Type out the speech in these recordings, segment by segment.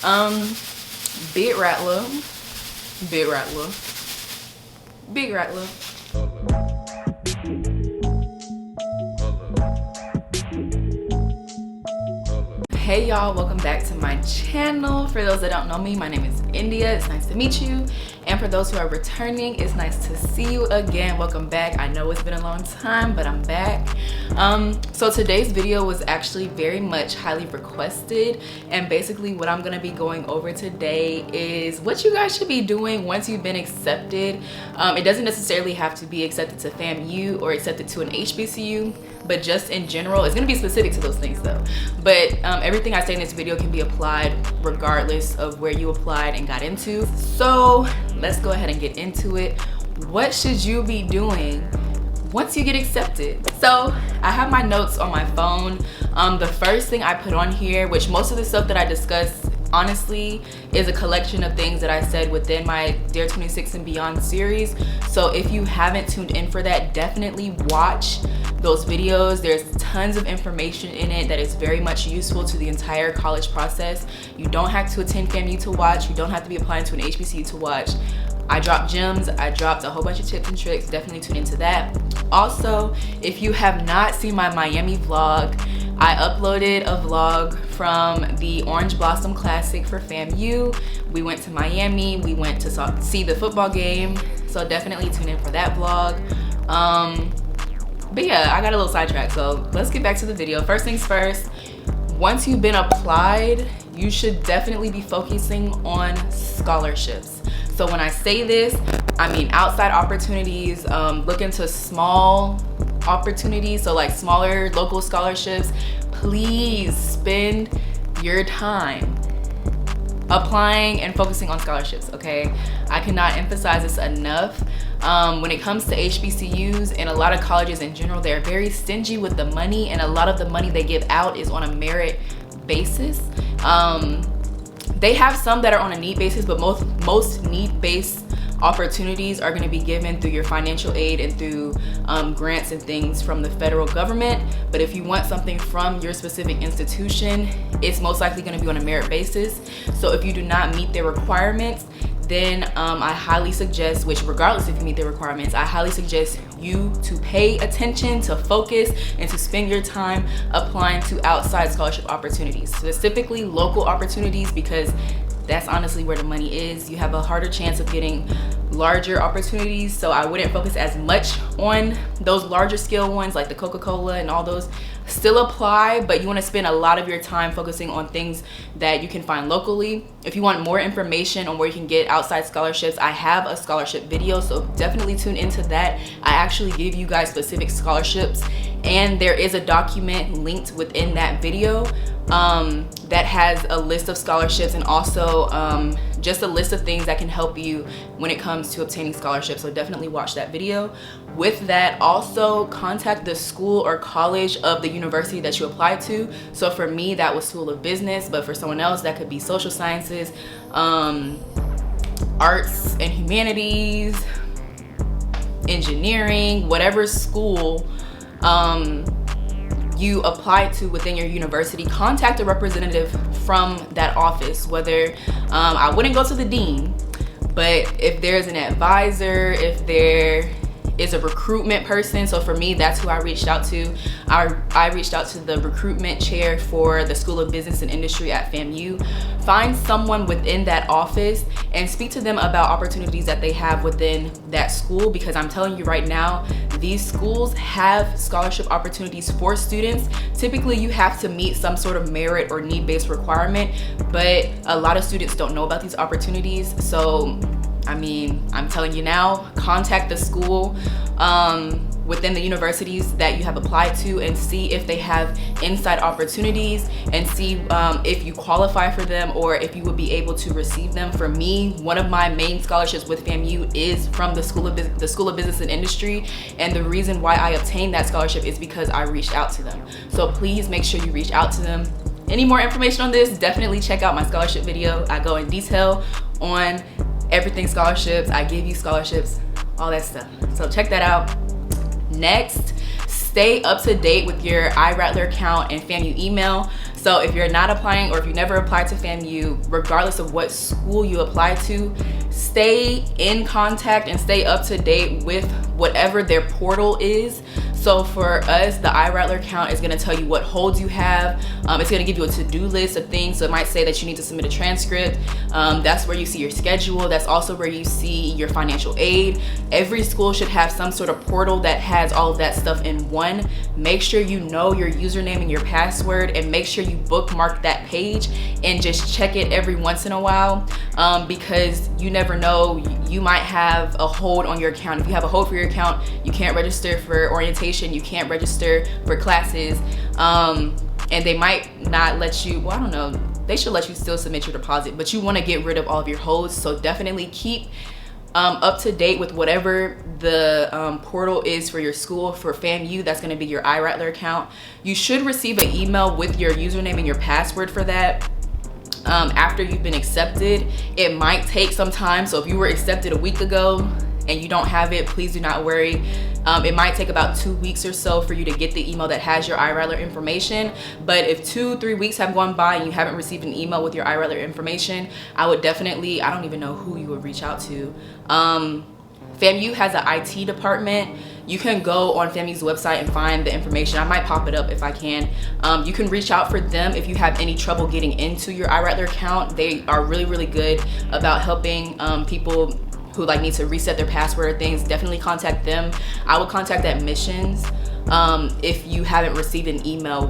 Big rattler, big rattler, big rattler. Hey y'all, welcome back to my channel. For those that don't know me, my name is India. It's nice to meet you. And for those who are returning, it's nice to see you again. Welcome back. I know it's been a long time, but I'm back. So today's video was actually very much highly requested, and basically what I'm gonna be going over today is what you guys should be doing once you've been accepted. It doesn't necessarily have to be accepted to FAMU or accepted to an HBCU, but just in general. It's gonna be specific to those things though. But everything I say in this video can be applied regardless of where you applied and got into. So let's go ahead and get into it. What should you be doing once you get accepted? So I have my notes on my phone. The first thing I put on here, which most of the stuff that I discuss honestly is a collection of things that I said within my Dare 26 and Beyond series. So if you haven't tuned in for that, definitely watch those videos. There's tons of information in it that is very much useful to the entire college process. You don't have to attend FAMU to watch. You don't have to be applying to an HBCU to watch. I dropped gems, I dropped a whole bunch of tips and tricks. Definitely tune into that. Also, if you have not seen my Miami vlog, I uploaded a vlog from the Orange Blossom Classic for FAMU. We went to Miami, we went to see the football game, so definitely tune in for that vlog. But yeah, I got a little sidetracked, so let's get back to the video. First things first, once you've been applied, you should definitely be focusing on scholarships. So when I say this, I mean outside opportunities. Look into small opportunities, so like smaller local scholarships. Please spend your time applying and focusing on scholarships, okay? I cannot emphasize this enough. When it comes to HBCUs and a lot of colleges in general, they're very stingy with the money, and a lot of the money they give out is on a merit basis. They have some that are on a need basis, but most need-based opportunities are going to be given through your financial aid and through grants and things from the federal government. But if you want something from your specific institution, it's most likely going to be on a merit basis. So if you do not meet their requirements, then I highly suggest, which regardless if you meet the requirements, I highly suggest you to pay attention, to focus, and to spend your time applying to outside scholarship opportunities, specifically local opportunities, because that's honestly where the money is. You have a harder chance of getting larger opportunities, so I wouldn't focus as much on those larger scale ones like the Coca-Cola and all those. Still apply, but you want to spend a lot of your time focusing on things that you can find locally. If you want more information on where you can get outside scholarships, I have a scholarship video, so definitely tune into that. I actually give you guys specific scholarships, and there is a document linked within that video that has a list of scholarships and also just a list of things that can help you when it comes to obtaining scholarships. So definitely watch that video. With that, also contact the school or college of the university that you applied to. So for me, that was School of Business, but for someone else, that could be Social Sciences, Arts and Humanities, Engineering, whatever school you apply to within your university. Contact a representative from that office. Whether I wouldn't go to the dean, but if there's an advisor, if there is a recruitment person. So for me, that's who I reached out to. I reached out to the recruitment chair for the School of Business and Industry at FAMU. Find someone within that office and speak to them about opportunities that they have within that school, because I'm telling you right now, these schools have scholarship opportunities for students. Typically, you have to meet some sort of merit or need-based requirement, but a lot of students don't know about these opportunities. So I mean, I'm telling you now, contact the school within the universities that you have applied to and see if they have inside opportunities, and see if you qualify for them or if you would be able to receive them. For me, one of my main scholarships with FAMU is from the School of Business and Industry, and the reason why I obtained that scholarship is because I reached out to them. So please make sure you reach out to them. Any more information on this, definitely check out my scholarship video. I go in detail on everything scholarships. I give you scholarships, all that stuff. So check that out. Next, stay up to date with your iRattler account and FAMU email. So if you're not applying, or if you never applied to FAMU, regardless of what school you apply to, stay in contact and stay up to date with whatever their portal is. So for us, the iRattler account is gonna tell you what holds you have. It's gonna give you a to-do list of things. So it might say that you need to submit a transcript. That's where you see your schedule. That's also where you see your financial aid. Every school should have some sort of portal that has all of that stuff in one. Make sure you know your username and your password, and make sure you bookmark that page and just check it every once in a while, because you never know, you might have a hold on your account. If you have a hold for your account, you can't register for orientation, you can't register for classes, and they might not let you, well, I don't know, they should let you still submit your deposit, but you want to get rid of all of your holds. So definitely keep up to date with whatever the portal is for your school. For FAMU, that's going to be your iRattler account. You should receive an email with your username and your password for that after you've been accepted. It might take some time, so if you were accepted a week ago and you don't have it, please do not worry. It might take about 2 weeks or so for you to get the email that has your iRattler information. But if 2-3 weeks have gone by and you haven't received an email with your iRattler information, I would definitely, I don't even know who you would reach out to. FAMU has an IT department. You can go on FAMU's website and find the information. I might pop it up if I can. You can reach out for them if you have any trouble getting into your iRattler account. They are really, really good about helping people who like need to reset their password or things. Definitely contact them. I will contact admissions if you haven't received an email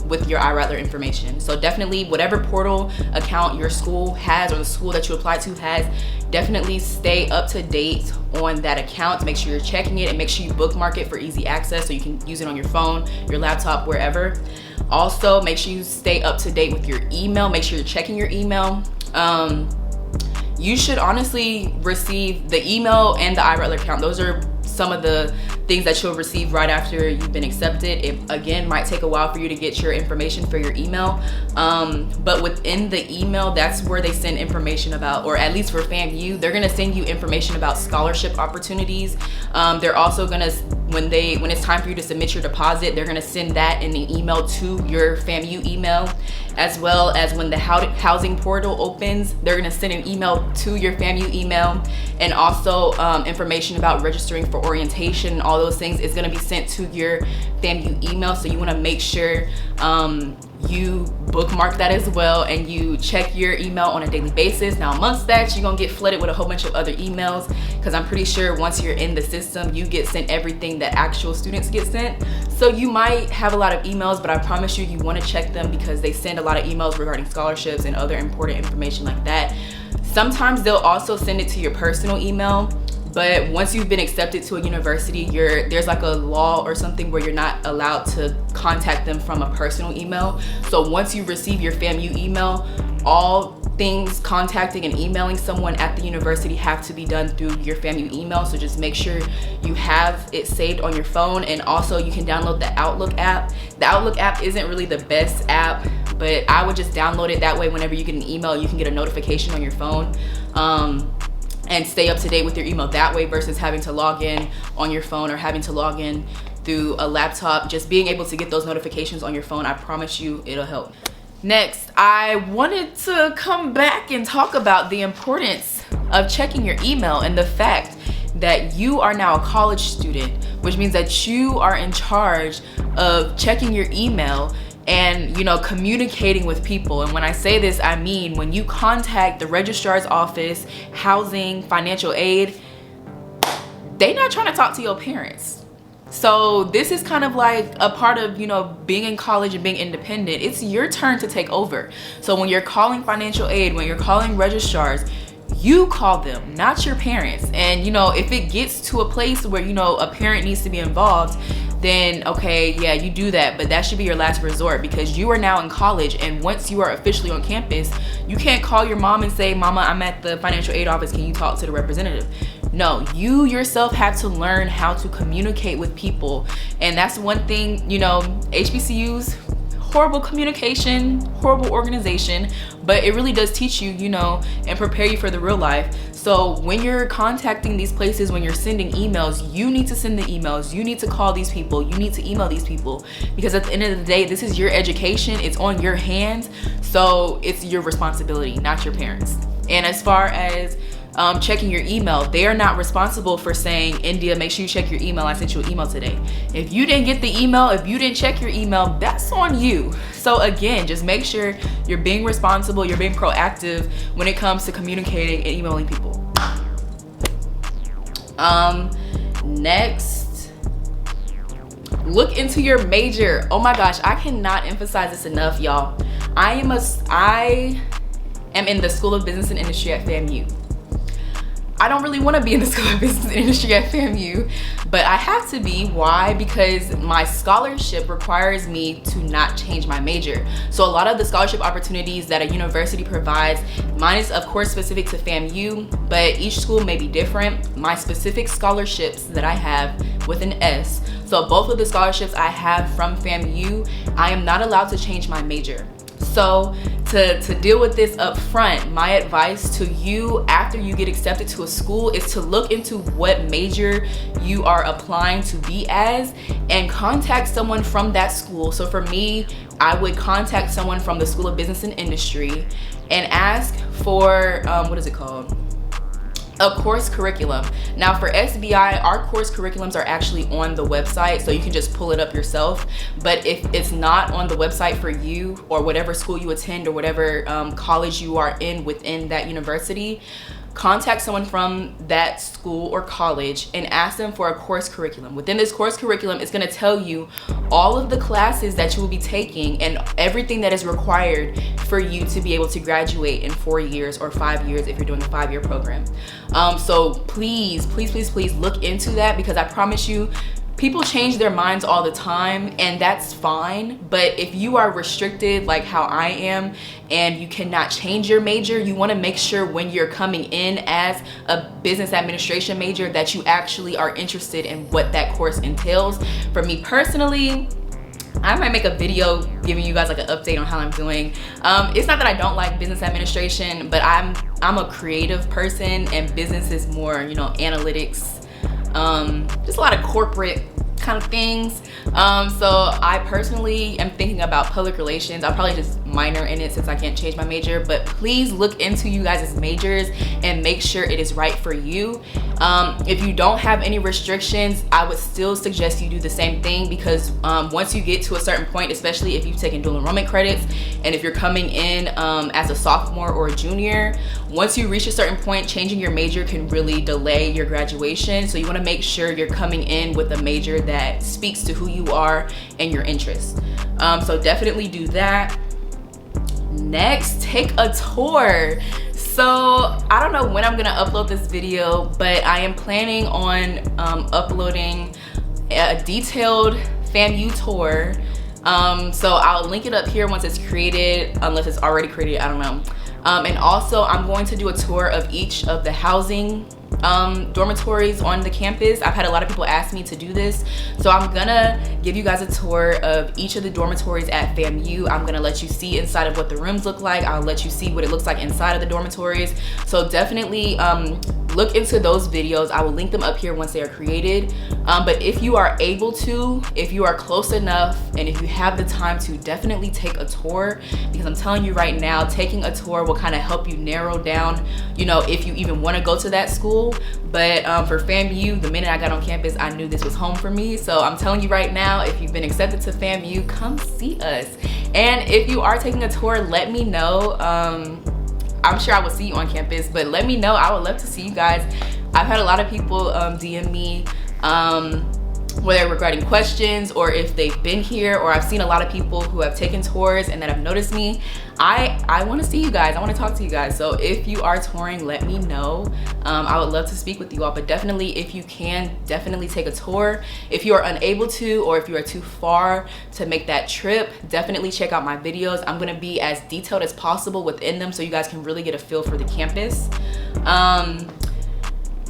with your iRattler information. So definitely, whatever portal account your school has, or the school that you apply to has, definitely stay up to date on that account. Make sure you're checking it, and make sure you bookmark it for easy access so you can use it on your phone, your laptop, wherever. Also, make sure you stay up to date with your email. Make sure you're checking your email. You should honestly receive the email and the iRattler account. Those are some of the things that you'll receive right after you've been accepted. It again might take a while for you to get your information for your email, but within the email, that's where they send information about, or at least for FAMU, they're gonna send you information about scholarship opportunities. They're also gonna, when it's time for you to submit your deposit, they're gonna send that in an email to your FAMU email, as well as when the housing portal opens, they're gonna send an email to your FAMU email, and also information about registering for orientation. All those things is gonna be sent to your FAMU email. So you wanna make sure you bookmark that as well, and you check your email on a daily basis. Now amongst that, you're gonna get flooded with a whole bunch of other emails, because I'm pretty sure once you're in the system, you get sent everything that actual students get sent. So you might have a lot of emails, but I promise you wanna check them, because they send a lot of emails regarding scholarships and other important information like that. Sometimes they'll also send it to your personal email, but once you've been accepted to a university, there's like a law or something where you're not allowed to contact them from a personal email. So once you receive your FAMU email, all things contacting and emailing someone at the university have to be done through your FAMU email. So just make sure you have it saved on your phone, and also you can download the Outlook app. The Outlook app isn't really the best app, but I would just download it. That way, whenever you get an email, you can get a notification on your phone. And stay up to date with your email that way, versus having to log in on your phone or having to log in through a laptop. Just being able to get those notifications on your phone, I promise you it'll help. Next, I wanted to come back and talk about the importance of checking your email, and the fact that you are now a college student, which means that you are in charge of checking your email and communicating with people. And when I say this, I mean when you contact the registrar's office, housing, financial aid, they not trying to talk to your parents. So this is kind of like a part of being in college and being independent. It's your turn to take over. So when you're calling financial aid, when you're calling registrars, you call them, not your parents. And if it gets to a place where a parent needs to be involved, then okay, yeah, you do that, but that should be your last resort, because you are now in college, and once you are officially on campus, you can't call your mom and say, "Mama, I'm at the financial aid office, can you talk to the representative?" No, you yourself have to learn how to communicate with people. And that's one thing, HBCUs, horrible communication, horrible organization, but it really does teach you, you know, and prepare you for the real life. So when you're contacting these places, when you're sending emails, you need to send the emails, you need to call these people, you need to email these people, because at the end of the day, this is your education, it's on your hands, so it's your responsibility, not your parents. And as far as checking your email, they are not responsible for saying, India, make sure you check your email, I sent you an email today. If you didn't get the email, if you didn't check your email, that's on you. So again, just make sure you're being responsible, you're being proactive when it comes to communicating and emailing people. Next, look into your major. Oh my gosh, I cannot emphasize this enough, y'all. I am in the School of Business and Industry at FAMU. I don't really want to be in the School of Business and Industry at FAMU, but I have to be. Why? Because my scholarship requires me to not change my major. So a lot of the scholarship opportunities that a university provides, mine is of course specific to FAMU, but each school may be different. My specific scholarships that I have with an S, so both of the scholarships I have from FAMU, I am not allowed to change my major. So to deal with this up front, my advice to you after you get accepted to a school is to look into what major you are applying to be as and contact someone from that school. So for me, I would contact someone from the School of Business and Industry and ask for, what is it called? A course curriculum. Now for SBI, our course curriculums are actually on the website, so you can just pull it up yourself. But if it's not on the website for you, or whatever school you attend, or whatever college you are in within that university, contact someone from that school or college and ask them for a course curriculum. Within this course curriculum, it's going to tell you all of the classes that you will be taking and everything that is required for you to be able to graduate in 4 years or 5 years if you're doing a 5-year program. So please look into that, because I promise you, people change their minds all the time, and that's fine. But if you are restricted like how I am and you cannot change your major, you want to make sure when you're coming in as a business administration major that you actually are interested in what that course entails. For me personally, I might make a video giving you guys like an update on how I'm doing. It's not that I don't like business administration, but I'm a creative person, and business is more, you know, analytics, just a lot of corporate kind of things. So I personally am thinking about public relations. I'll probably just minor in it since I can't change my major, but please look into you guys' majors and make sure it is right for you. If you don't have any restrictions, I would still suggest you do the same thing, because once you get to a certain point, especially if you've taken dual enrollment credits and if you're coming in as a sophomore or a junior, once you reach a certain point, changing your major can really delay your graduation. So you want to make sure you're coming in with a major that speaks to who you are and your interests. So definitely do that. Next, take a tour. So I don't know when I'm gonna upload this video, but I am planning on uploading a detailed FAMU tour. So I'll link it up here once it's created, unless it's already created, I don't know. And also I'm going to do a tour of each of the housing dormitories on the campus. I've had a lot of people ask me to do this, so I'm gonna give you guys a tour of each of the dormitories at FAMU. I'm gonna let you see inside of what the rooms look like. I'll let you see what it looks like inside of the dormitories. So definitely look into those videos. I will link them up here once they are created. But if you are able to, if you are close enough, and if you have the time to, definitely take a tour, because I'm telling you right now, taking a tour will kind of help you narrow down, you know, if you even want to go to that school. But for FAMU, the minute I got on campus, I knew this was home for me. So I'm telling you right now, if you've been accepted to FAMU, come see us. And if you are taking a tour, let me know. I'm sure I will see you on campus, but let me know. I would love to see you guys. I've had a lot of people DM me, whether regarding questions or if they've been here, or I've seen a lot of people who have taken tours and that have noticed me. I want to see you guys. I want to talk to you guys. So if you are touring, let me know. I would love to speak with you all, but definitely, if you can, definitely take a tour. If you are unable to, or if you are too far to make that trip, definitely check out my videos. I'm going to be as detailed as possible within them so you guys can really get a feel for the campus.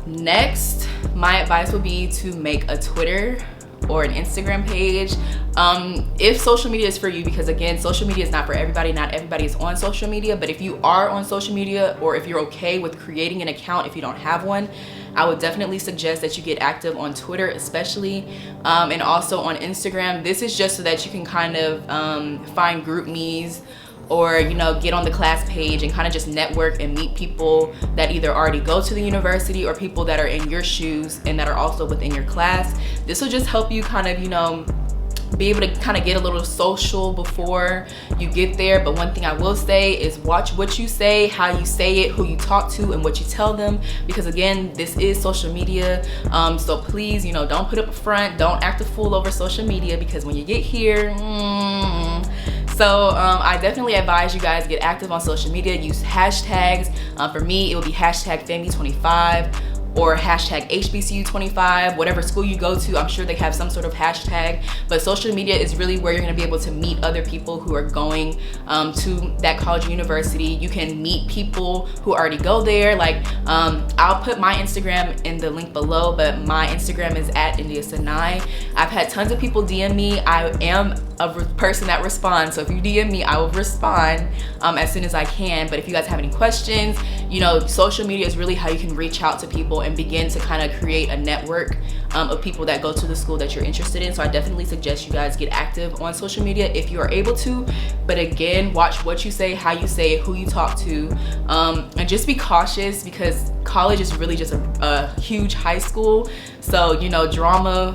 Next, my advice would be to make a Twitter or an Instagram page. If social media is for you, because again, social media is not for everybody. Not everybody is on social media, but if you are on social media, or if you're okay with creating an account if you don't have one, I would definitely suggest that you get active on Twitter especially, and also on Instagram. This is just so that you can kind of find group me's, or get on the class page and kind of just network and meet people that either already go to the university or people that are in your shoes and that are also within your class. This will just help you kind of be able to kind of get a little social before you get there. But one thing I will say is watch what you say, how you say it, who you talk to, and what you tell them, because again, this is social media. So please, don't put up a front, don't act a fool over social media, because when you get here, So I definitely advise you guys get active on social media. Use hashtags. For me, it will be hashtag FAMU25 or hashtag HBCU25, whatever school you go to. I'm sure they have some sort of hashtag, but social media is really where you're gonna be able to meet other people who are going to that college or university. You can meet people who already go there. Like, I'll put my Instagram in the link below, but my Instagram is at Synai. I've had tons of people DM me. I am a person that responds, so if you DM me, I will respond as soon as I can. But if you guys have any questions, social media is really how you can reach out to people and begin to kind of create a network of people that go to the school that you're interested in. So I definitely suggest you guys get active on social media if you are able to. But again, watch what you say, how you say it, who you talk to, and just be cautious, because college is really just a huge high school. So drama,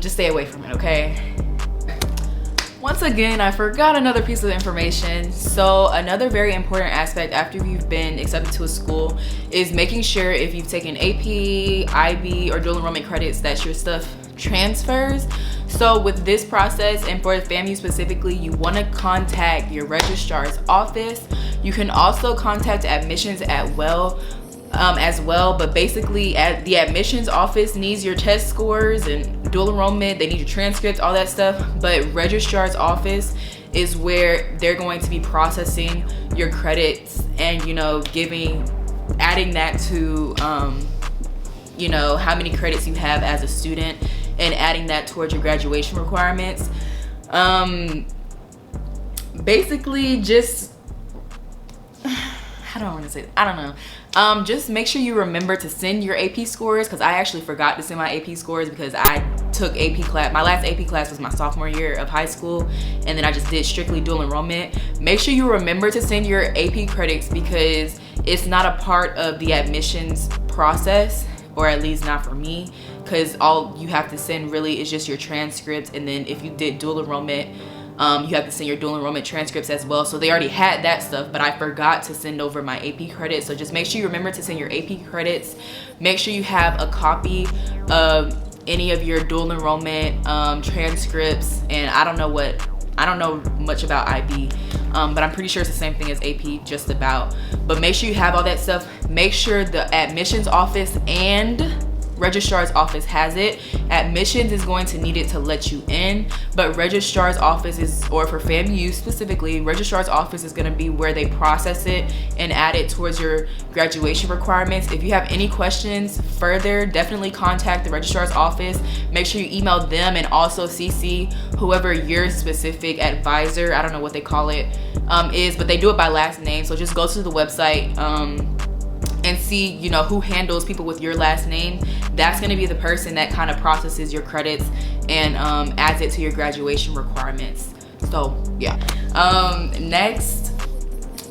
just stay away from it, okay? Once again, I forgot another piece of information. So another very important aspect after you've been accepted to a school is making sure if you've taken AP, IB, or dual enrollment credits that your stuff transfers. So with this process, and for FAMU specifically, you want to contact your registrar's office. You can also contact admissions as well, but basically the admissions office needs your test scores and dual enrollment, they need your transcripts, all that stuff. But registrar's office is where they're going to be processing your credits and adding that to how many credits you have as a student, and adding that towards your graduation requirements. Basically just, how do I want to say it? I don't know. Just make sure you remember to send your AP scores, because I actually forgot to send my AP scores because I took AP class. My last AP class was my sophomore year of high school, and then I just did strictly dual enrollment. Make sure you remember to send your AP credits, because it's not a part of the admissions process, or at least not for me, because all you have to send really is just your transcripts. And then if you did dual enrollment, you have to send your dual enrollment transcripts as well. So they already had that stuff, but I forgot to send over my AP credits. So just make sure you remember to send your AP credits. Make sure you have a copy of any of your dual enrollment transcripts. And I don't know much about IB, but I'm pretty sure it's the same thing as AP, just about. But make sure you have all that stuff. Make sure the admissions office and registrar's office has it. Admissions is going to need it to let you in, but registrar's office is, or for FAMU specifically, registrar's office is going to be where they process it and add it towards your graduation requirements. If you have any questions further, definitely contact the registrar's office. Make sure you email them, and also CC whoever your specific advisor, I don't know what they call it, is, but they do it by last name. So just go to the website and see who handles people with your last name. That's going to be the person that kind of processes your credits and adds it to your graduation requirements. So yeah. Next,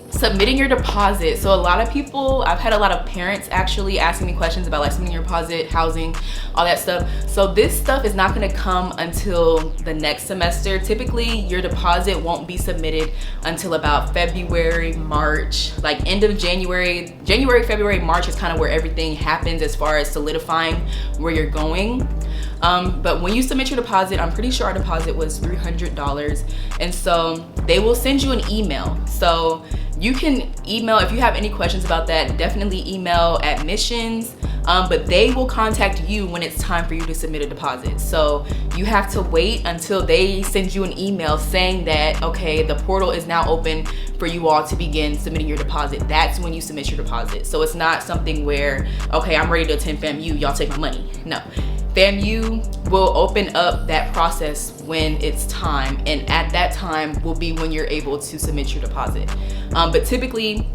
submitting your deposit. So a lot of people, I've had a lot of parents actually asking me questions about like submitting your deposit, housing, all that stuff. So this stuff is not going to come until the next semester. Typically your deposit won't be submitted until about February, March, like end of January, February, March is kind of where everything happens as far as solidifying where you're going. But when you submit your deposit, I'm pretty sure our deposit was $300, and so they will send you an email. So you can email if you have any questions about that. Definitely email admissions, but they will contact you when it's time for you to submit a deposit. So you have to wait until they send you an email saying that, okay, the portal is now open for you all to begin submitting your deposit. That's when you submit your deposit. So it's not something where, okay, I'm ready to attend FAMU, y'all take my money. No. FAMU will open up that process when it's time, and at that time will be when you're able to submit your deposit. But typically,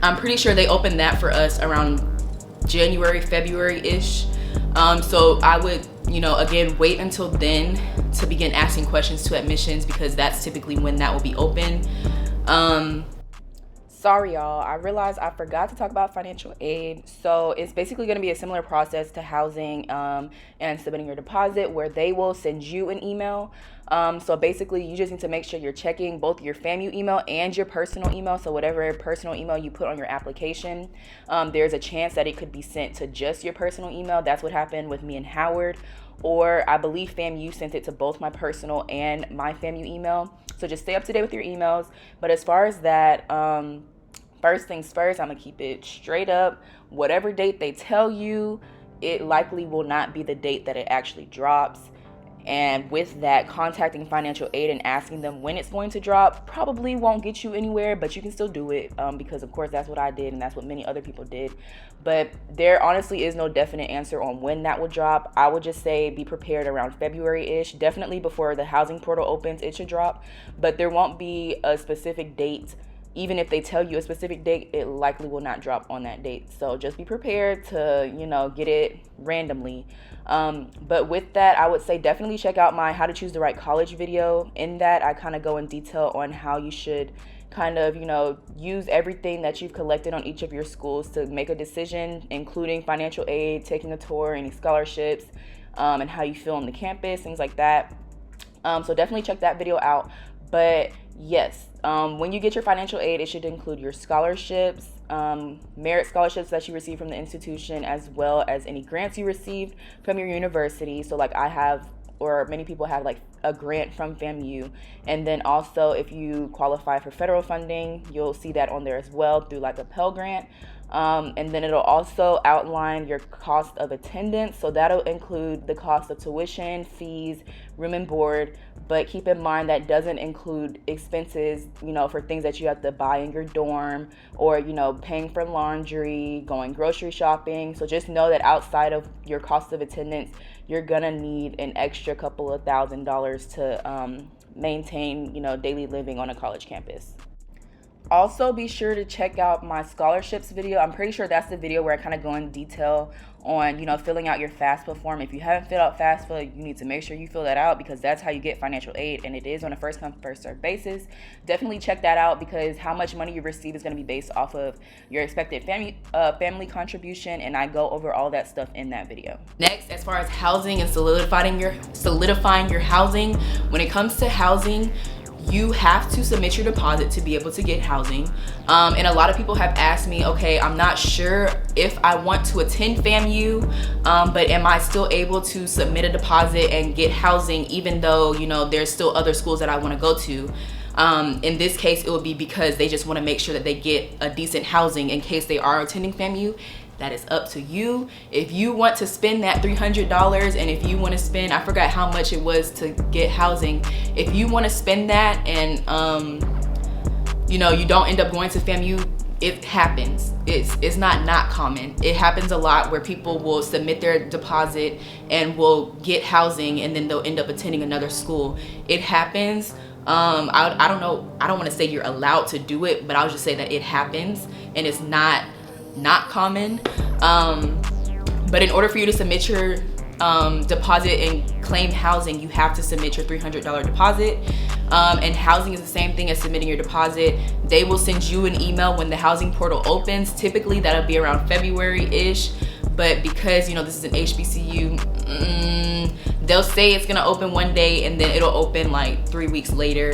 I'm pretty sure they open that for us around January, February-ish. So I would, again, wait until then to begin asking questions to admissions, because that's typically when that will be open. Sorry, y'all. I realized I forgot to talk about financial aid. So it's basically going to be a similar process to housing and submitting your deposit, where they will send you an email. So basically, you just need to make sure you're checking both your FAMU email and your personal email. So whatever personal email you put on your application, there's a chance that it could be sent to just your personal email. That's what happened with me and Howard. Or I believe FAMU sent it to both my personal and my FAMU email. So just stay up to date with your emails. But as far as that, first things first, I'm gonna keep it straight up. Whatever date they tell you, it likely will not be the date that it actually drops. And with that, contacting financial aid and asking them when it's going to drop probably won't get you anywhere, but you can still do it because, of course, that's what I did and that's what many other people did. But there honestly is no definite answer on when that will drop. I would just say be prepared around February-ish. Definitely before the housing portal opens, it should drop. But there won't be a specific date. Even if they tell you a specific date, it likely will not drop on that date. So just be prepared to, get it randomly. But with that, I would say definitely check out my How to Choose the Right College video. In that, I kind of go in detail on how you should kind of, use everything that you've collected on each of your schools to make a decision, including financial aid, taking a tour, any scholarships, and how you feel on the campus, things like that. So definitely check that video out. But yes, when you get your financial aid, it should include your scholarships, merit scholarships that you receive from the institution, as well as any grants you received from your university. So like I have, or many people have, like a grant from FAMU. And then also if you qualify for federal funding, you'll see that on there as well through like a Pell Grant. And then it'll also outline your cost of attendance. So that'll include the cost of tuition, fees, room and board. But keep in mind that doesn't include expenses, for things that you have to buy in your dorm, or, paying for laundry, going grocery shopping. So just know that outside of your cost of attendance, you're gonna need an extra couple of $1,000s to maintain, daily living on a college campus. Also, be sure to check out my scholarships video. I'm pretty sure that's the video where I kind of go in detail on, filling out your FAFSA form. If you haven't filled out FAFSA, you need to make sure you fill that out, because that's how you get financial aid, and it is on a first come, first served basis. Definitely check that out, because how much money you receive is going to be based off of your expected family contribution, and I go over all that stuff in that video. Next, as far as housing and solidifying your housing, when it comes to housing, you have to submit your deposit to be able to get housing. And a lot of people have asked me, okay, I'm not sure if I want to attend FAMU, but am I still able to submit a deposit and get housing, even though, there's still other schools that I want to go to? In this case, it will be because they just want to make sure that they get a decent housing in case they are attending FAMU. That is up to you. If you want to spend that $300, and if you want to spend, I forgot how much it was to get housing. If you want to spend that and, you don't end up going to FAMU, it happens. It's not common. It happens a lot where people will submit their deposit and will get housing, and then they'll end up attending another school. It happens. I don't know. I don't want to say you're allowed to do it, but I'll just say that it happens, and it's not common. But in order for you to submit your deposit and claim housing, you have to submit your $300 deposit. And housing is the same thing as submitting your deposit. They will send you an email when the housing portal opens. Typically that'll be around February-ish, but because this is an HBCU, they'll say it's gonna open one day and then it'll open like 3 weeks later.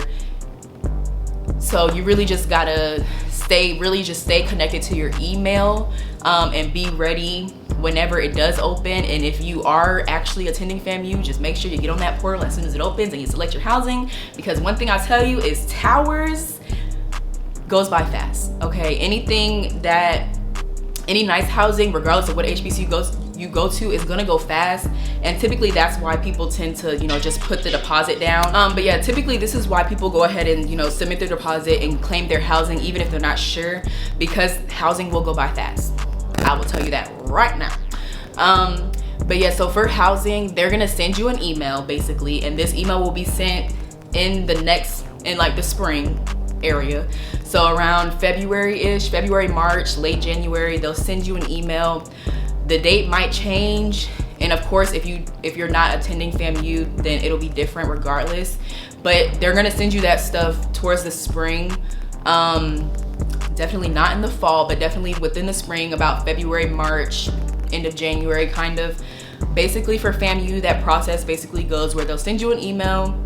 So you really just gotta stay connected to your email, and be ready whenever it does open. And if you are actually attending FAMU, just make sure you get on that portal as soon as it opens and you select your housing, because one thing I'll tell you is towers goes by fast. Okay, any nice housing, regardless of what HBCU you go to, is gonna go fast, and typically that's why people tend to just put the deposit down. But yeah, typically this is why people go ahead and submit their deposit and claim their housing even if they're not sure, because housing will go by fast. I will tell you that right now. But yeah, so for housing, they're gonna send you an email basically, and this email will be sent in like the spring area. So around February-ish, February, March, late January, they'll send you an email. The date might change, and of course, if you're not attending FAMU, then it'll be different regardless. But they're gonna send you that stuff towards the spring. Definitely not in the fall, but definitely within the spring, about February, March, end of January, kind of. Basically for FAMU, that process basically goes where they'll send you an email.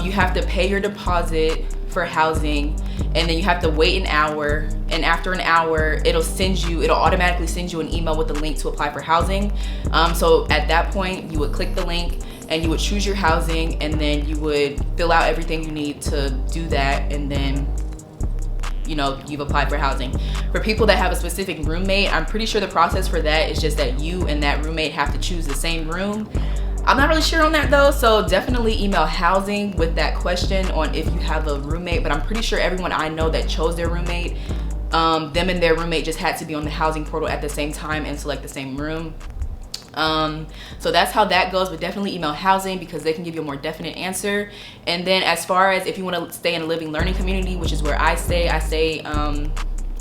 You have to pay your deposit for housing, and then you have to wait an hour, and after an hour it'll automatically send you an email with the link to apply for housing. So at that point you would click the link and you would choose your housing, and then you would fill out everything you need to do that, and then you've applied for housing. For people that have a specific roommate, I'm pretty sure the process for that is just that you and that roommate have to choose the same room. I'm not really sure on that though, so definitely email housing with that question on if you have a roommate. But I'm pretty sure everyone I know that chose their roommate, them and their roommate just had to be on the housing portal at the same time and select the same room. So that's how that goes, but definitely email housing because they can give you a more definite answer. And then as far as if you want to stay in a living learning community, which is where I stay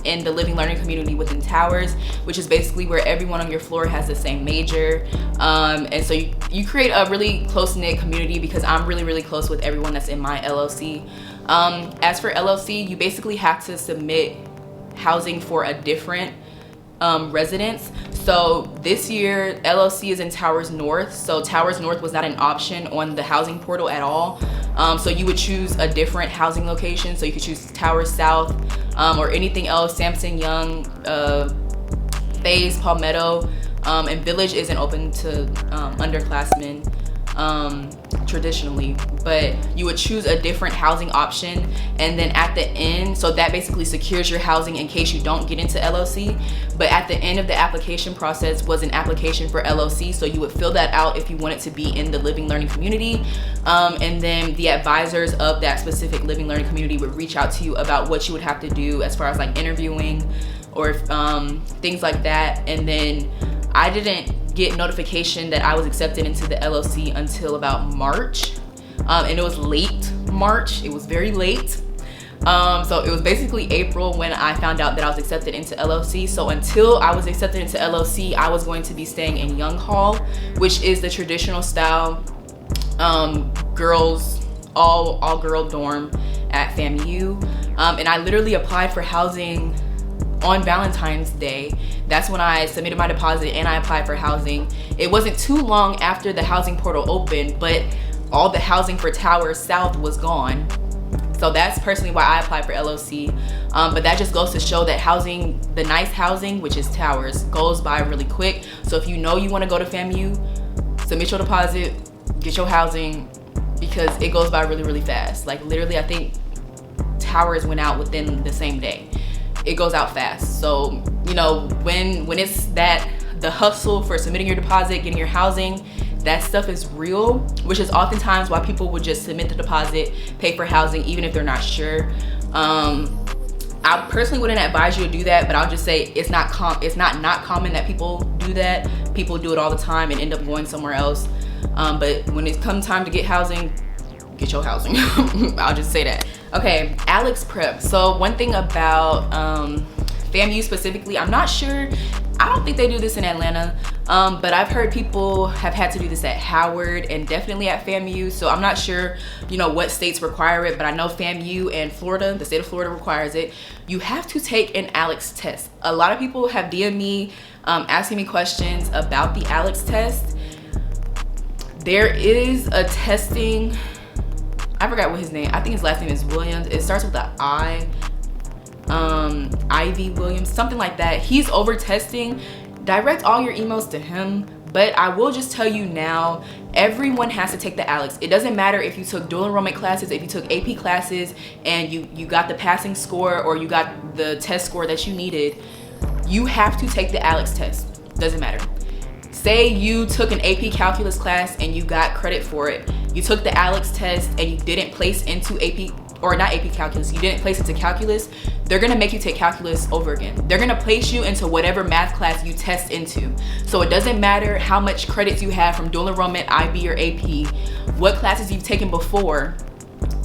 in the living learning community within Towers, which is basically where everyone on your floor has the same major. And so you create a really close-knit community because I'm really, really close with everyone that's in my LLC. As for LLC, you basically have to submit housing for a different residence. So this year LLC is in Towers North, so Towers North was not an option on the housing portal at all. So you would choose a different housing location. So you could choose Towers South or anything else, Samson Young, Faze, Palmetto, and Village isn't open to underclassmen traditionally, but you would choose a different housing option, and then at the end, so that basically secures your housing in case you don't get into LLC. But at the end of the application process was an application for LLC, so you would fill that out if you wanted to be in the living learning community, and then the advisors of that specific living learning community would reach out to you about what you would have to do as far as like interviewing or things like that. And then I didn't get notification that I was accepted into the LLC until about March, and it was late March. It was very late. So it was basically April when I found out that I was accepted into LLC. So until I was accepted into LLC, I was going to be staying in Young Hall, which is the traditional style girls, all girl dorm at FAMU. And I literally applied for housing on Valentine's Day. That's when I submitted my deposit and I applied for housing. It wasn't too long after the housing portal opened, but all the housing for Towers South was gone. So that's personally why I applied for LLC. But that just goes to show that housing, the nice housing, which is Towers, goes by really quick. So if you know you want to go to FAMU, submit your deposit, get your housing, because it goes by really, really fast. Like literally, I think Towers went out within the same day. It goes out fast. So when it's the hustle for submitting your deposit, getting your housing, that stuff is real, which is oftentimes why people would just submit the deposit, pay for housing even if they're not sure. I personally wouldn't advise you to do that, but I'll just say it's not common that people do that. People do it all the time and end up going somewhere else. But when it comes time to get housing, get your housing. I'll just say that. Okay, Aleks prep. So one thing about FAMU specifically, I'm not sure, I don't think they do this in Atlanta, but I've heard people have had to do this at Howard and definitely at FAMU. So I'm not sure, what states require it, but I know FAMU and Florida, the state of Florida requires it. You have to take an Aleks test. A lot of people have DM'd me asking me questions about the Aleks test. There is a testing, I forgot what his name, I think his last name is Williams. It starts with the I, Ivy Williams, something like that. He's over testing. Direct all your emails to him. But I will just tell you now, everyone has to take the Aleks. It doesn't matter if you took dual enrollment classes, if you took AP classes and you got the passing score or you got the test score that you needed, you have to take the Aleks test. Doesn't matter. Say you took an AP calculus class and you got credit for it. You took the Aleks test and you didn't place into AP or not AP calculus, you didn't place into calculus, they're gonna make you take calculus over again. They're gonna place you into whatever math class you test into. So it doesn't matter how much credits you have from dual enrollment, IB or AP, what classes you've taken before.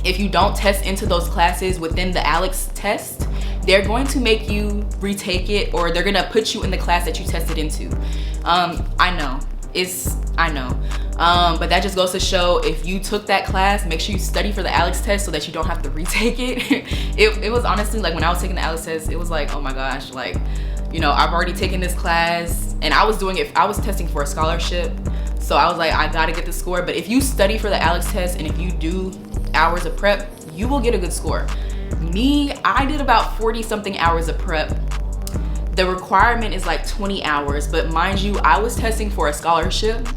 If you don't test into those classes within the Aleks test, they're going to make you retake it, or they're gonna put you in the class that you tested into. I know, but that just goes to show, if you took that class, make sure you study for the Aleks test so that you don't have to retake it. It was honestly like, when I was taking the Aleks test, it was like, oh my gosh, like, you know, I've already taken this class and I was doing it, I was testing for a scholarship. So I was like, I gotta get the score. But if you study for the Aleks test and if you do hours of prep, you will get a good score. Me, I did about 40 something hours of prep. The requirement is like 20 hours, but mind you, I was testing for a scholarship.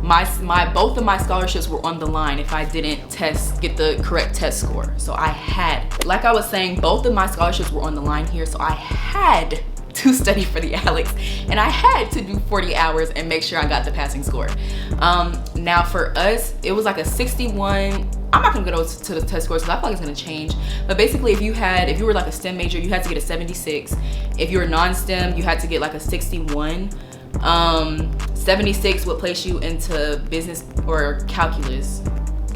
Both of my scholarships were on the line if I didn't get the correct test score. So I had, like I was saying, both of my scholarships were on the line here, so I had to study for the Aleks, and I had to do 40 hours and make sure I got the passing score. Now for us, it was like a 61. I'm not gonna go to the test scores because I feel like it's gonna change. But basically, if you were like a STEM major, you had to get a 76. If you were non-STEM, you had to get like a 61. 76 would place you into business or calculus.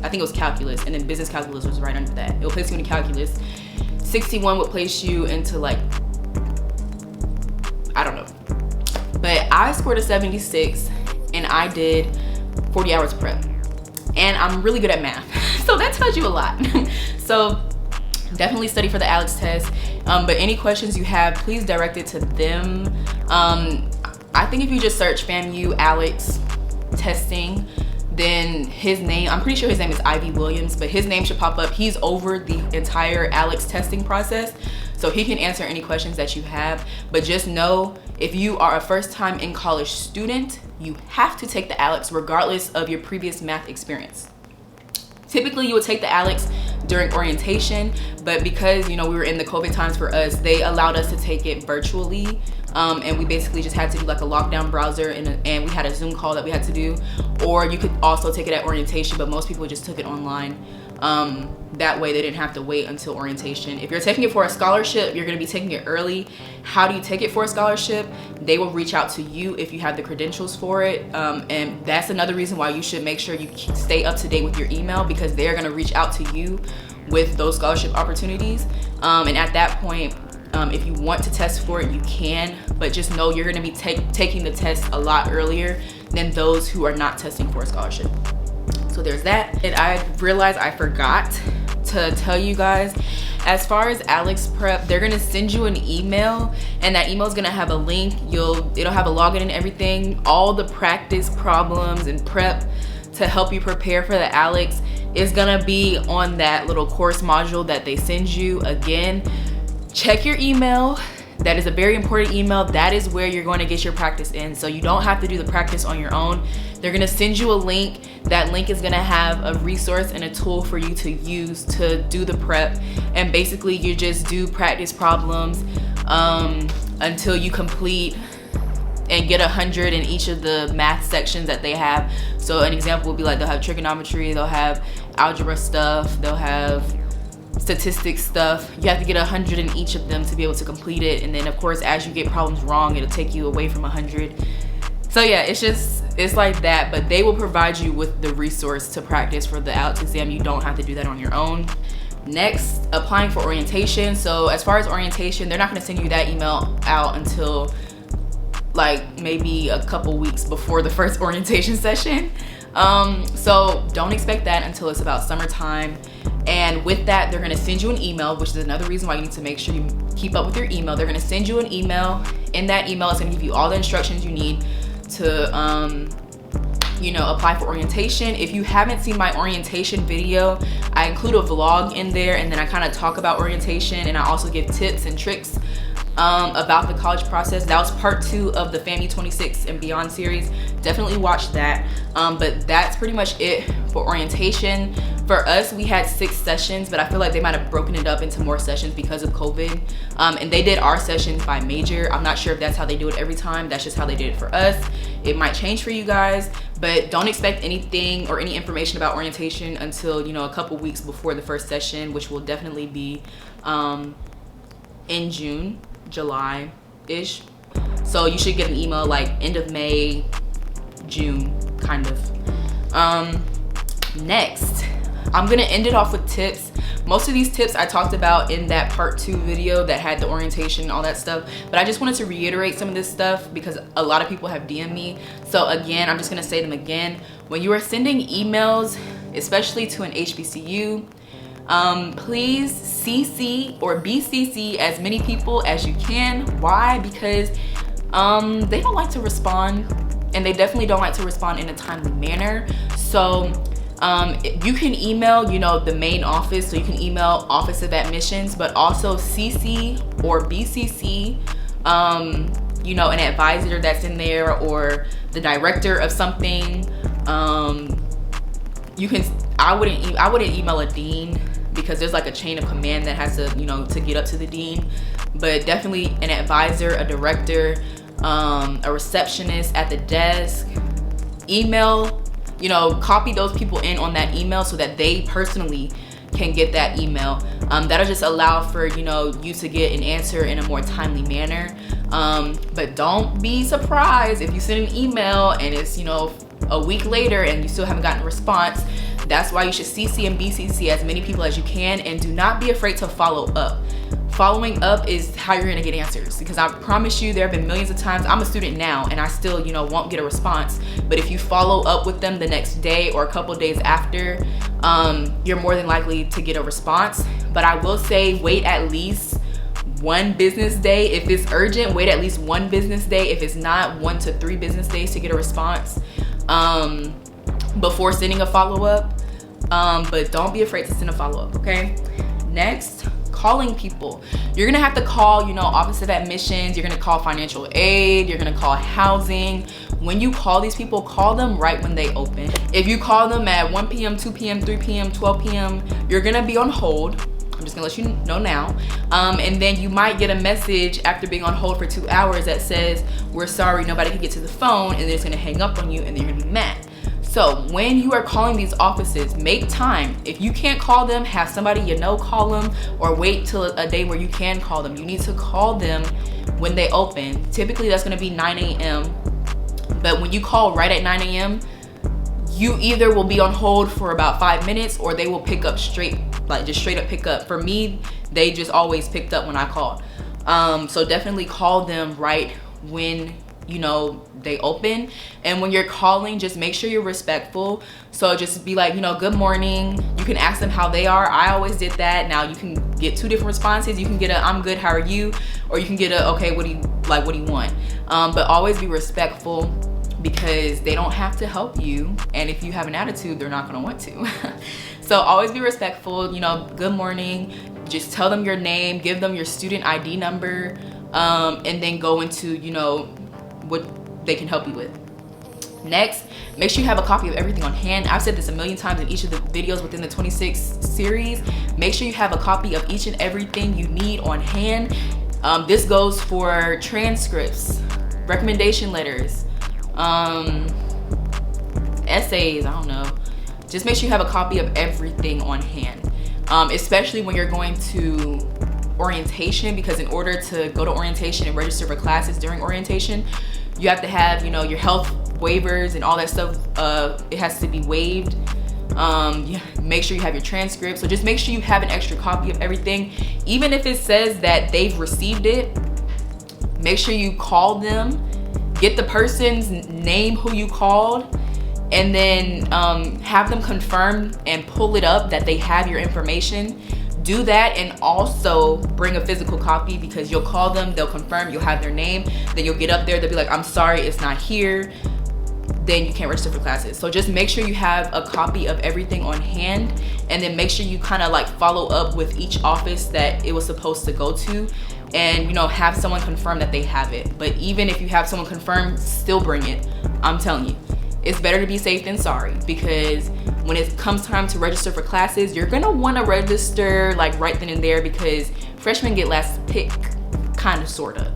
I think it was calculus, and then business calculus was right under that. It would place you into calculus. 61 would place you into like, I don't know. But I scored a 76 and I did 40 hours of prep. And I'm really good at math. So that tells you a lot. So definitely study for the Aleks test. But any questions you have, please direct it to them. I think if you just search FAMU Aleks testing, then his name, I'm pretty sure his name is Ivy Williams, but his name should pop up. He's over the entire Aleks testing process, so he can answer any questions that you have. But just know, if you are a first time in college student, you have to take the Aleks regardless of your previous math experience. Typically you would take the Aleks during orientation, but because, you know, we were in the COVID times for us, they allowed us to take it virtually. And we basically just had to do like a lockdown browser, and we had a Zoom call that we had to do. Or you could also take it at orientation, but most people just took it online. That way they didn't have to wait until orientation. If you're taking it for a scholarship, you're gonna be taking it early. How do you take it for a scholarship? They will reach out to you if you have the credentials for it. And that's another reason why you should make sure you stay up to date with your email, because they're gonna reach out to you with those scholarship opportunities. And at that point, if you want to test for it, you can, but just know you're gonna be taking the test a lot earlier than those who are not testing for a scholarship. So there's that. And I realized I forgot to tell you guys, as far as Aleks prep, they're gonna send you an email, and that email is gonna have a link. It'll have a login and everything. All the practice problems and prep to help you prepare for the Aleks is gonna be on that little course module that they send you. Again, check your email. That is a very important email. That is where you're going to get your practice in. So you don't have to do the practice on your own. They're gonna send you a link. That link is gonna have a resource and a tool for you to use to do the prep. And basically you just do practice problems until you complete and get 100 in each of the math sections that they have. So an example would be like, they'll have trigonometry, they'll have algebra stuff, they'll have statistics stuff. You have to get 100 in each of them to be able to complete it. And then of course, as you get problems wrong, it'll take you away from 100. So yeah, it's like that, but they will provide you with the resource to practice for the Aleks exam. You don't have to do that on your own. Next, applying for orientation. So as far as orientation, they're not gonna send you that email out until like maybe a couple weeks before the first orientation session. So don't expect that until it's about summertime. And with that, they're gonna send you an email, which is another reason why you need to make sure you keep up with your email. They're gonna send you an email. In that email, it's gonna give you all the instructions you need to apply for orientation. If you haven't seen my orientation video, I include a vlog in there, and then I kind of talk about orientation, and I also give tips and tricks about the college process. That was part 2 of the FAMU 26 and Beyond series. Definitely watch that. But that's pretty much it for orientation. For us, we had 6 sessions, but I feel like they might have broken it up into more sessions because of COVID. And they did our sessions by major. I'm not sure if that's how they do it every time. That's just how they did it for us. It might change for you guys, but don't expect anything or any information about orientation until, you know, a couple weeks before the first session, which will definitely be in June, July-ish. So you should get an email like end of May, June, kind of. Next, I'm gonna end it off with tips. Most of these tips I talked about in that part 2 video that had the orientation and all that stuff, but I just wanted to reiterate some of this stuff because a lot of people have DM'd me. So again, I'm just gonna say them again. When you are sending emails, especially to an HBCU, please CC or BCC as many people as you can. Why? Because they don't like to respond, and they definitely don't like to respond in a timely manner. So you can email, you know, the main office. So you can email Office of Admissions, but also CC or BCC, you know, an advisor that's in there or the director of something. You can, I wouldn't email a dean because there's like a chain of command that has to, you know, to get up to the dean. But definitely an advisor, a director, a receptionist at the desk. Email, you know, copy those people in on that email so that they personally can get that email. That'll just allow for, you know, you to get an answer in a more timely manner. But don't be surprised if you send an email and it's, you know, a week later and you still haven't gotten a response. That's why you should CC and BCC as many people as you can, and do not be afraid to follow up. Following up is how you're gonna get answers, because I promise you there have been millions of times, I'm a student now and I still, you know, won't get a response, but if you follow up with them the next day or a couple days after, you're more than likely to get a response. But I will say wait at least 1 business day. If it's urgent, wait at least 1 business day. If it's not, 1 to 3 business days to get a response before sending a follow-up. But don't be afraid to send a follow-up, okay? Next, calling people. You're gonna have to call, you know, Office of Admissions, you're gonna call financial aid, you're gonna call housing. When you call these people, call them right when they open. If you call them at 1 p.m., 2 p.m., 3 p.m., 12 p.m., you're gonna be on hold. I'm just gonna let you know now. And then you might get a message after being on hold for 2 hours that says, we're sorry, nobody can get to the phone, and then it's gonna hang up on you and then you're gonna be mad. So when you are calling these offices, make time. If you can't call them, have somebody you know call them, or wait till a day where you can call them. You need to call them when they open. Typically that's gonna be 9 a.m. But when you call right at 9 a.m., you either will be on hold for about 5 minutes or they will pick up straight, like just straight up pick up. For me, they just always picked up when I called. So definitely call them right when, you know, they open. And when you're calling, just make sure you're respectful. So just be like, you know, good morning. You can ask them how they are. I always did that. Now you can get 2 different responses. You can get a I'm good, how are you? Or you can get a okay, what do you want? But always be respectful, because they don't have to help you, and if you have an attitude, they're not gonna want to. So always be respectful, you know, good morning. Just tell them your name, give them your student ID number, and then go into, you know, what they can help you with. Next, make sure you have a copy of everything on hand. I've said this a million times in each of the videos within the 26 series. Make sure you have a copy of each and everything you need on hand. This goes for transcripts, recommendation letters, essays, I don't know. Just make sure you have a copy of everything on hand, especially when you're going to orientation, because in order to go to orientation and register for classes during orientation, you have to have, you know, your health waivers and all that stuff. It has to be waived. Make sure you have your transcript. So just make sure you have an extra copy of everything. Even if it says that they've received it, make sure you call them, get the person's name who you called, and then have them confirm and pull it up that they have your information. Do that, and also bring a physical copy, because you'll call them, they'll confirm, you'll have their name, then you'll get up there, they'll be like, I'm sorry, it's not here, then you can't register for classes. So just make sure you have a copy of everything on hand, and then make sure you kind of like follow up with each office that it was supposed to go to. and you know, have someone confirm that they have it. But even if you have someone confirm, still bring it. I'm telling you, it's better to be safe than sorry, because when it comes time to register for classes, you're gonna want to register like right then and there, because freshmen get last pick, kind of, sorta.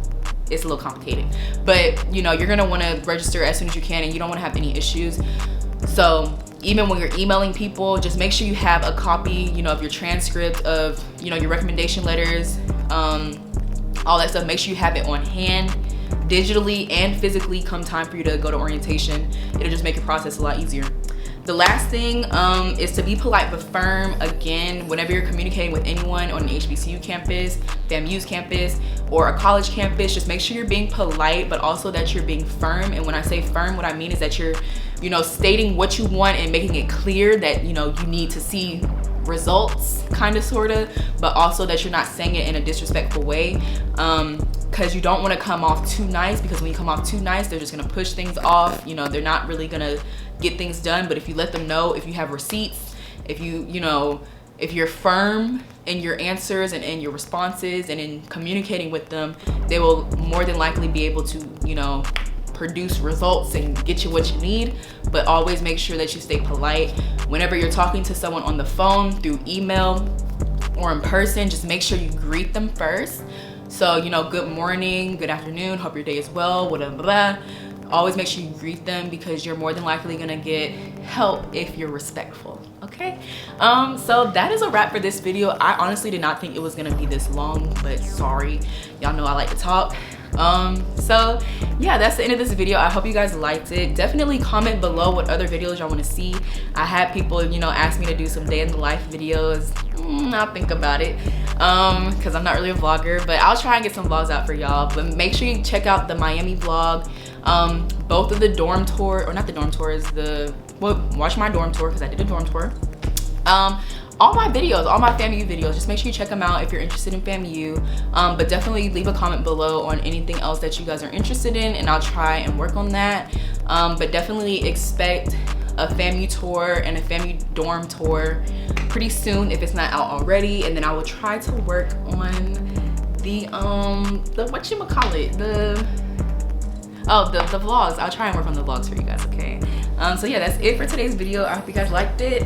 It's a little complicated, but you know, you're gonna want to register as soon as you can, and you don't want to have any issues. So even when you're emailing people, just make sure you have a copy, you know, of your transcript, of, you know, your recommendation letters, all that stuff. Make sure you have it on hand, digitally and physically, come time for you to go to orientation. It'll just make your process a lot easier. The last thing is to be polite but firm. Again, whenever you're communicating with anyone on an HBCU campus, FAMU's campus, or a college campus, just make sure you're being polite, but also that you're being firm. And when I say firm, what I mean is that you're, you know, stating what you want and making it clear that, you know, you need to see results, kind of, sort of, but also that you're not saying it in a disrespectful way, because you don't want to come off too nice, because when you come off too nice, they're just going to push things off. You know, they're not really going to get things done. But if you let them know, if you have receipts, if you know, if you're firm in your answers and in your responses and in communicating with them, they will more than likely be able to, you know, produce results and get you what you need. But always make sure that you stay polite. Whenever you're talking to someone on the phone, through email, or in person, just make sure you greet them first. So, you know, good morning, good afternoon, hope your day is well, whatever, blah. Always make sure you greet them, because you're more than likely gonna get help if you're respectful, okay? So that is a wrap for this video. I honestly did not think it was gonna be this long, but sorry. Y'all know I like to talk. So yeah, that's the end of this video. I hope you guys liked it. Definitely comment below what other videos y'all want to see. I had people, you know, ask me to do some day in the life videos. I'll think about it, because I'm not really a vlogger, but I'll try and get some vlogs out for y'all. But make sure you check out the Miami vlog, both of the dorm tour, or not the dorm tours, watch my dorm tour, because I did a dorm tour. All my videos, all my FAMU videos, just make sure you check them out if you're interested in FAMU. But definitely leave a comment below on anything else that you guys are interested in, and I'll try and work on that. But definitely expect a FAMU tour and a FAMU dorm tour pretty soon, if it's not out already. And then I will try to work on the whatchamacallit, the vlogs. I'll try and work on the vlogs for you guys, okay? So yeah, that's it for today's video. I hope you guys liked it.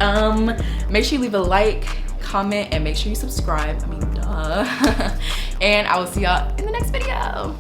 Make sure you leave a like, comment, and make sure you subscribe. I mean, duh. And I will see y'all in the next video.